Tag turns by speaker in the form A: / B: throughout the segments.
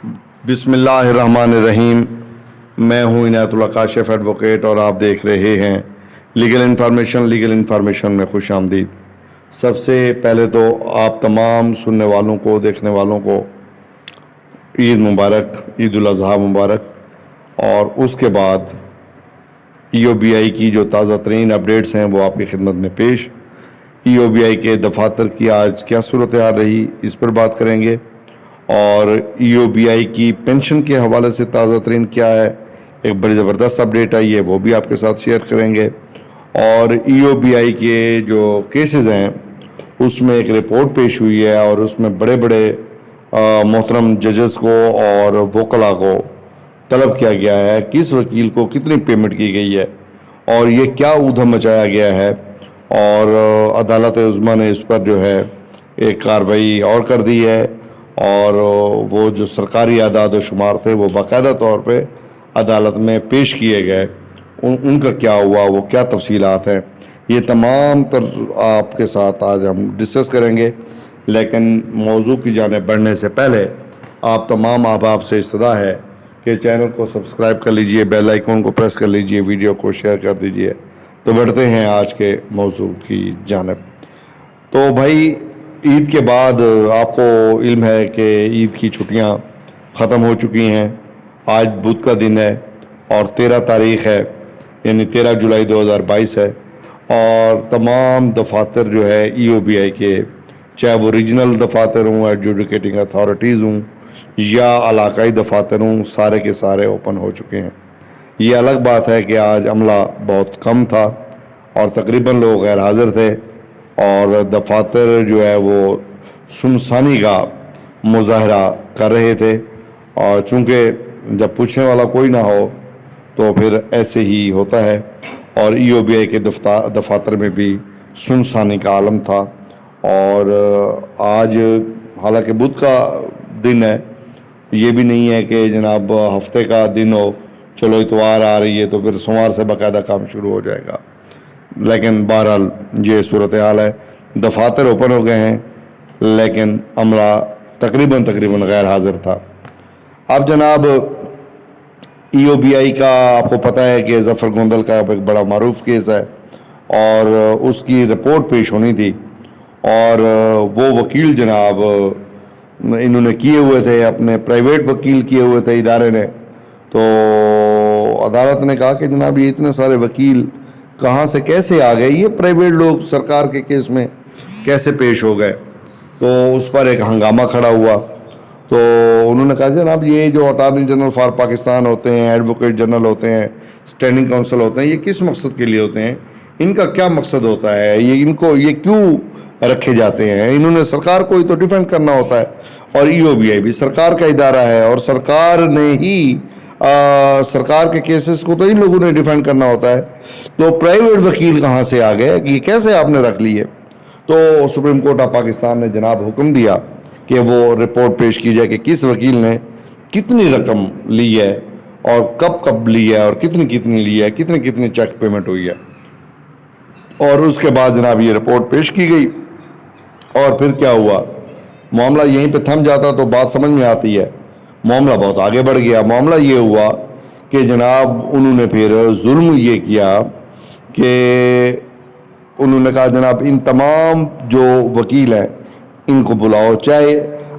A: بسم اللہ الرحمن الرحیم۔ میں ہوں عنایت اللہ کاشف ایڈوکیٹ اور آپ دیکھ رہے ہیں لیگل انفارمیشن میں خوش آمدید۔ سب سے پہلے تو آپ تمام سننے والوں کو، دیکھنے والوں کو عید مبارک، عید الاضحیٰ مبارک۔ اور اس کے بعد EOBI کی جو تازہ ترین اپڈیٹس ہیں وہ آپ کی خدمت میں پیش۔ EOBI کے دفاتر کی آج کیا صورتحال رہی، اس پر بات کریں گے، اور EOBI کی پینشن کے حوالے سے تازہ ترین کیا ہے، ایک بڑی زبردست اپڈیٹ آئی ہے، وہ بھی آپ کے ساتھ شیئر کریں گے۔ اور EOBI کے جو کیسز ہیں اس میں ایک رپورٹ پیش ہوئی ہے، اور اس میں بڑے بڑے محترم ججز کو اور وکلاء کو طلب کیا گیا ہے کس وکیل کو کتنی پیمنٹ کی گئی ہے، اور یہ کیا ادھم مچایا گیا ہے، اور عدالت عظمیٰ نے اس پر جو ہے ایک کارروائی اور کر دی ہے، اور وہ جو سرکاری اعداد و شمار تھے وہ باقاعدہ طور پہ عدالت میں پیش کیے گئے، ان کا کیا ہوا، وہ کیا تفصیلات ہیں، یہ تمام تر آپ کے ساتھ آج ہم ڈسکس کریں گے۔ لیکن موضوع کی جانب بڑھنے سے پہلے آپ تمام احباب سے استدعا ہے کہ چینل کو سبسکرائب کر لیجئے، بیل آئیکن کو پریس کر لیجئے، ویڈیو کو شیئر کر دیجئے۔ تو بڑھتے ہیں آج کے موضوع کی جانب۔ تو بھائی، عید کے بعد آپ کو علم ہے کہ عید کی چھٹیاں ختم ہو چکی ہیں۔ آج بدھ کا دن ہے اور 13 تاریخ ہے، یعنی 13 جولائی 2022 ہے، اور تمام دفاتر جو ہے EOBI کے، چاہے وہ ریجنل دفاتر ہوں، ایڈجوڈیکیٹنگ اتھارٹیز ہوں یا علاقائی دفاتر ہوں، سارے کے سارے اوپن ہو چکے ہیں۔ یہ الگ بات ہے کہ آج عملہ بہت کم تھا اور تقریباً لوگ غیر حاضر تھے، اور دفاتر جو ہے وہ سنسانی کا مظاہرہ کر رہے تھے، اور چونکہ جب پوچھنے والا کوئی نہ ہو تو پھر ایسے ہی ہوتا ہے، اور EOBI کے دفاتر میں بھی سنسانی کا عالم تھا۔ اور آج حالانکہ بدھ کا دن ہے، یہ بھی نہیں ہے کہ جناب ہفتے کا دن ہو، چلو اتوار آ رہی ہے تو پھر سوموار سے باقاعدہ کام شروع ہو جائے گا، لیکن بہرحال یہ صورتحال ہے۔ دفاتر اوپن ہو گئے ہیں لیکن عملہ تقریباً غیر حاضر تھا۔ اب جناب EOBI کا آپ کو پتہ ہے کہ ظفر گوندل کا ایک بڑا معروف کیس ہے، اور اس کی رپورٹ پیش ہونی تھی، اور وہ وکیل جناب انہوں نے کیے ہوئے تھے، اپنے پرائیویٹ وکیل کیے ہوئے تھے ادارے نے، تو عدالت نے کہا کہ جناب یہ اتنے سارے وکیل کہاں سے کیسے آ گئے، یہ پرائیویٹ لوگ سرکار کے کیس میں کیسے پیش ہو گئے۔ تو اس پر ایک ہنگامہ کھڑا ہوا، تو انہوں نے کہا جناب یہ جو اٹارنی جنرل فار پاکستان ہوتے ہیں، ایڈوکیٹ جنرل ہوتے ہیں، اسٹینڈنگ کونسل ہوتے ہیں، یہ کس مقصد کے لیے ہوتے ہیں، ان کا کیا مقصد ہوتا ہے، یہ کیوں رکھے جاتے ہیں، انہوں نے سرکار کو ہی تو ڈیفینڈ کرنا ہوتا ہے، اور EOBI بھی سرکار کا ادارہ ہے، اور سرکار نے ہی سرکار کے کیسز کو تو ان لوگوں نے ڈیفینڈ کرنا ہوتا ہے، تو پرائیویٹ وکیل کہاں سے آ گئے، یہ کیسے آپ نے رکھ لیے۔ تو سپریم کورٹ آف پاکستان نے جناب حکم دیا کہ وہ رپورٹ پیش کی جائے کہ کس وکیل نے کتنی رقم لی ہے، اور کب لی ہے، اور کتنی لی ہے، کتنی چیک پیمنٹ ہوئی ہے، اور اس کے بعد جناب یہ رپورٹ پیش کی گئی۔ اور پھر کیا ہوا، معاملہ یہیں پہ تھم جاتا تو بات سمجھ میں آتی ہے، معاملہ بہت آگے بڑھ گیا۔ معاملہ یہ ہوا کہ جناب انہوں نے پھر ظلم یہ کیا کہ انہوں نے کہا جناب ان تمام جو وکیل ہیں ان کو بلاؤ، چاہے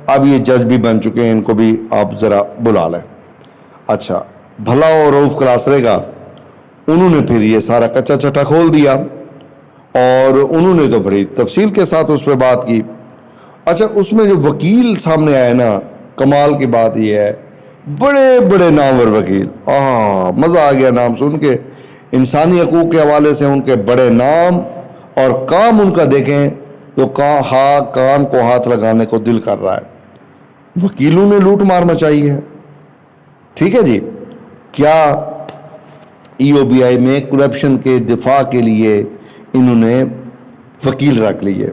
A: اب یہ جج بھی بن چکے ہیں، ان کو بھی آپ ذرا بلا لیں۔ اچھا، بھلا اور رؤف کلاسرے کا انہوں نے پھر یہ سارا کچا چٹا کھول دیا، اور انہوں نے تو بڑی تفصیل کے ساتھ اس پہ بات کی۔ اچھا، اس میں جو وکیل سامنے آئے نا، کمال کی بات یہ ہے، بڑے بڑے نامور وکیل، مزہ آ گیا نام سن کے، انسانی حقوق کے حوالے سے ان کے بڑے نام، اور کام ان کا دیکھیں تو کان کو ہاتھ لگانے کو دل کر رہا ہے۔ وکیلوں نے لوٹ مار مچائی ہے، ٹھیک ہے جی۔ کیا EOBI میں کرپشن کے دفاع کے لیے انہوں نے وکیل رکھ لیے،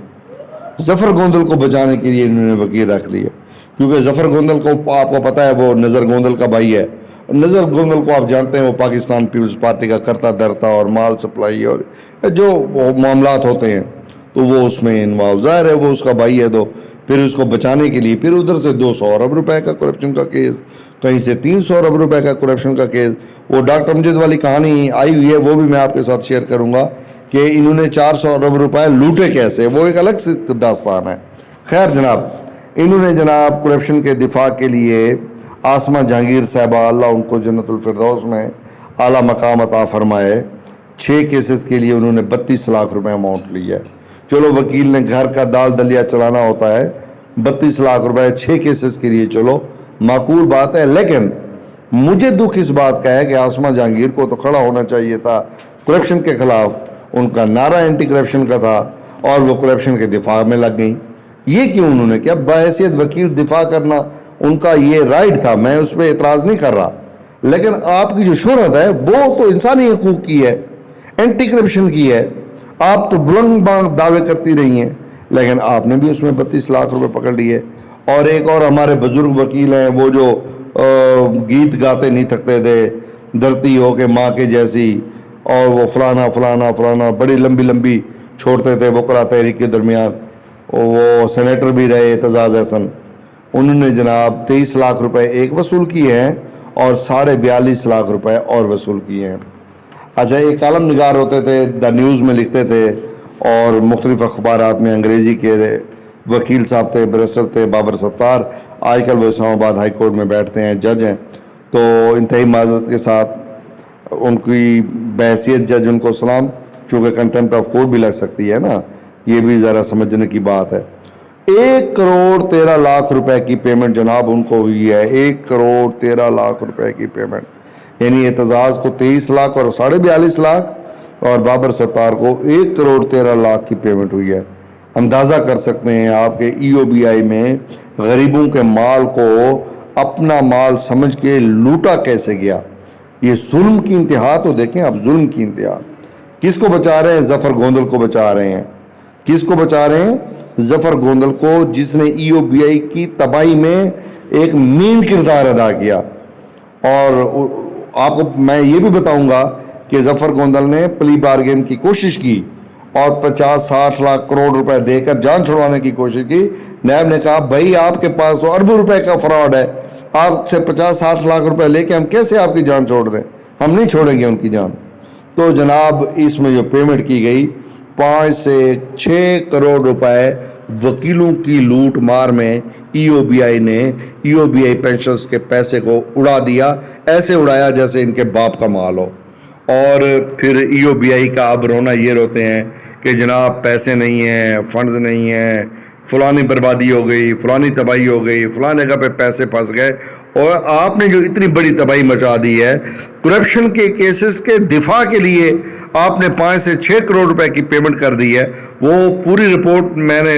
A: ظفر گوندل کو بچانے کے لیے انہوں نے وکیل رکھ لیے، کیونکہ ظفر گوندل کو آپ کو پتہ ہے وہ نظر گوندل کا بھائی ہے۔ نظر گوندل کو آپ جانتے ہیں، وہ پاکستان پیپلز پارٹی کا کرتا دھرتا اور مال سپلائی اور جو معاملات ہوتے ہیں تو وہ اس میں انوالو، ظاہر ہے وہ اس کا بھائی ہے تو پھر اس کو بچانے کے لیے پھر ادھر سے 200 ارب روپے کا کرپشن کا کیس، کہیں سے 300 ارب روپے کا کرپشن کا کیس. وہ ڈاکٹر امجد والی کہانی آئی ہوئی ہے، وہ بھی میں آپ کے ساتھ شیئر کروں گا کہ انہوں نے 400 ارب روپے لوٹے کیسے، وہ ایک الگ سے داستان ہے. خیر جناب، انہوں نے جناب کرپشن کے دفاع کے لیے آسمہ جہانگیر صاحبہ، اللہ ان کو جنت الفردوس میں اعلیٰ مقام عطا فرمائے، 6 کیسز کے لیے انہوں نے 32 لاکھ روپے اماؤنٹ لیا ہے. چلو وکیل نے گھر کا دال دلیا چلانا ہوتا ہے، 32 لاکھ روپے 6 کیسز کے لیے چلو معقول بات ہے. لیکن مجھے دکھ اس بات کا ہے کہ آسمہ جہانگیر کو تو کھڑا ہونا چاہیے تھا کرپشن کے خلاف، ان کا نعرہ اینٹی کرپشن کا تھا، اور وہ کرپشن کے دفاع میں لگ گئیں. یہ کیوں انہوں نے کیا؟ بحیثیت وکیل دفاع کرنا ان کا یہ رائٹ تھا، میں اس پہ اعتراض نہیں کر رہا. لیکن آپ کی جو شہرت ہے وہ تو انسانی حقوق کی ہے، اینٹی کرپشن کی ہے. آپ تو بلند بانگ دعوے کرتی رہی ہیں، لیکن آپ نے بھی اس میں 32 لاکھ روپے پکڑ لیے. اور ایک اور ہمارے بزرگ وکیل ہیں، وہ جو گیت گاتے نہیں تھکتے تھے، دھرتی ہو کے ماں کے جیسی، اور وہ فلانا فلانا فلانا بڑی لمبی لمبی چھوڑتے تھے وکلا تحریک کے درمیان. وہ سینیٹر بھی رہے اعتزاز احسن، انہوں نے جناب 23 لاکھ روپے ایک وصول کیے ہیں اور 42.5 لاکھ روپے اور وصول کیے ہیں. اچھا، ایک کالم نگار ہوتے تھے، دا نیوز میں لکھتے تھے، اور مختلف اخبارات میں انگریزی کے وکیل صاحب تھے، بیرسٹر تھے بابر ستار. آج کل وہ اسلام آباد ہائی کورٹ میں بیٹھتے ہیں، جج ہیں. تو انتہائی معذرت کے ساتھ ان کی بحیثیت جج ان کو سلام، چونکہ کنٹمپٹ آف کورٹ بھی لگ سکتی ہے نا، یہ بھی ذرا سمجھنے کی بات ہے. 1,13,00,000 روپے کی پیمنٹ جناب ان کو ہوئی ہے، 1,13,00,000 روپے کی پیمنٹ. یعنی اعتزاز کو 23 لاکھ اور 42.5 لاکھ، اور بابر ستار کو 1,13,00,000 کی پیمنٹ ہوئی ہے. اندازہ کر سکتے ہیں آپ کے ای او بی آئی میں غریبوں کے مال کو اپنا مال سمجھ کے لوٹا کیسے گیا. یہ ظلم کی انتہا تو دیکھیں آپ، ظلم کی انتہا. کس کو بچا رہے ہیں؟ ظفر گوندل کو بچا رہے ہیں. کس کو بچا رہے ہیں؟ ظفر گوندل کو، جس نے ای او بی آئی کی تباہی میں ایک مین کردار ادا کیا. اور آپ کو میں یہ بھی بتاؤں گا کہ ظفر گوندل نے پلی بارگین کی کوشش کی اور 50-60 لاکھ کروڑ روپے دے کر جان چھڑوانے کی کوشش کی. نیب نے کہا بھائی آپ کے پاس تو اربوں روپے کا فراڈ ہے، آپ سے 50-60 لاکھ روپے لے کے ہم کیسے آپ کی جان چھوڑ دیں؟ ہم نہیں چھوڑیں گے ان کی جان. تو جناب اس میں جو پیمنٹ کی گئی 5 سے 6 کروڑ روپے وکیلوں کی لوٹ مار میں ای او بی آئی نے ای او بی آئی پینشنز کے پیسے کو اڑا دیا، ایسے اڑایا جیسے ان کے باپ کا مال ہو. اور پھر ای او بی آئی کا اب رونا یہ روتے ہیں کہ جناب پیسے نہیں ہیں، فنڈز نہیں ہیں، فلانی بربادی ہو گئی، فلانی تباہی ہو گئی، فلانی جگہ پہ پیسے پھنس گئے. اور آپ نے جو اتنی بڑی تباہی مچا دی ہے کرپشن کے کیسز کے دفاع کے لیے، آپ نے 5 سے 6 کروڑ روپے کی پیمنٹ کر دی ہے. وہ پوری رپورٹ میں نے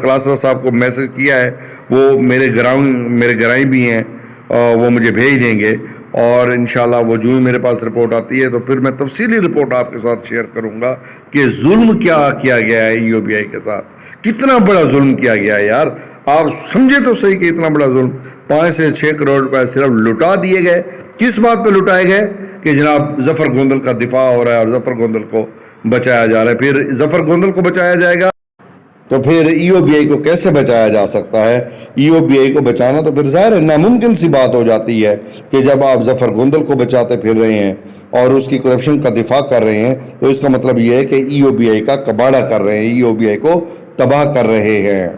A: کلاسرا صاحب کو میسج کیا ہے، وہ میرے گرائیں بھی ہیں، وہ مجھے بھیج دیں گے. اور انشاءاللہ وہ جو ہی میرے پاس رپورٹ آتی ہے تو پھر میں تفصیلی رپورٹ آپ کے ساتھ شیئر کروں گا کہ ظلم کیا کیا گیا ہے ای او بی آئی کے ساتھ. کتنا بڑا ظلم کیا گیا ہے یار، آپ سمجھے تو صحیح کہ اتنا بڑا ظلم. 5 سے 6 کروڑ روپے صرف لٹا دیے گئے. کس بات پہ لٹائے گئے؟ کہ جناب ظفر گوندل کا دفاع ہو رہا ہے اور ظفر گوندل کو بچایا جا رہا ہے. پھر ظفر گوندل کو بچایا جائے گا تو پھر ای او بی آئی کو کیسے بچایا جا سکتا ہے؟ ای او بی آئی کو بچانا تو پھر ظاہر ہے ناممکن سی بات ہو جاتی ہے کہ جب آپ ظفر گوندل کو بچاتے پھر رہے ہیں اور اس کی کرپشن کا دفاع کر رہے ہیں تو اس کا مطلب یہ ہے کہ ای او بی آئی کا کباڑہ کر رہے ہیں، ای او بی آئی کو تباہ کر رہے ہیں.